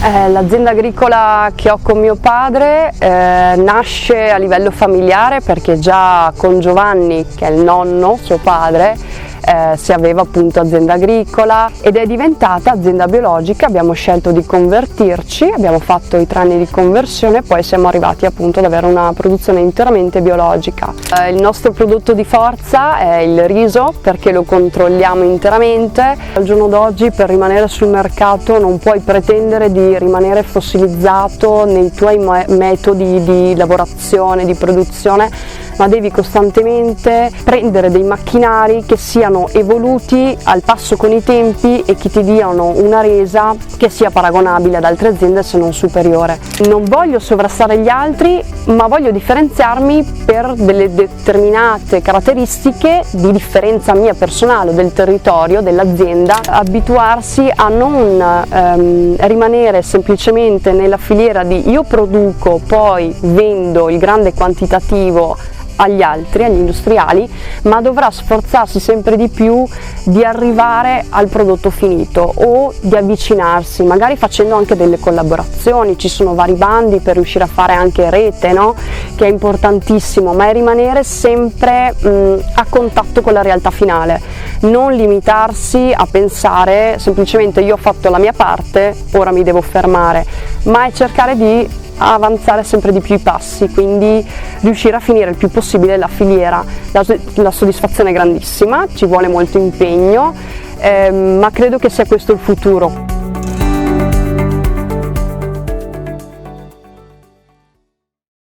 L'azienda agricola che ho con mio padre nasce a livello familiare perché già con Giovanni, che è il nonno, suo padre, si aveva appunto azienda agricola ed è diventata azienda biologica. Abbiamo scelto di convertirci, abbiamo fatto i 3 anni di conversione e poi siamo arrivati appunto ad avere una produzione interamente biologica. Il nostro prodotto di forza è il riso perché lo controlliamo interamente. Al giorno d'oggi per rimanere sul mercato non puoi pretendere di rimanere fossilizzato nei tuoi metodi di lavorazione, di produzione, ma devi costantemente prendere dei macchinari che siano evoluti al passo con i tempi e che ti diano una resa che sia paragonabile ad altre aziende se non superiore. Non voglio sovrastare gli altri, ma voglio differenziarmi per delle determinate caratteristiche di differenza mia personale, del territorio, dell'azienda. Abituarsi a non rimanere semplicemente nella filiera di io produco, poi vendo il grande quantitativo agli altri, agli industriali, ma dovrà sforzarsi sempre di più di arrivare al prodotto finito o di avvicinarsi, magari facendo anche delle collaborazioni. Ci sono vari bandi per riuscire a fare anche rete, no? Che è importantissimo, ma è rimanere sempre a contatto con la realtà finale, non limitarsi a pensare semplicemente io ho fatto la mia parte, ora mi devo fermare, ma è cercare di avanzare sempre di più i passi, quindi riuscire a finire il più possibile la filiera. La soddisfazione è grandissima, ci vuole molto impegno, ma credo che sia questo il futuro.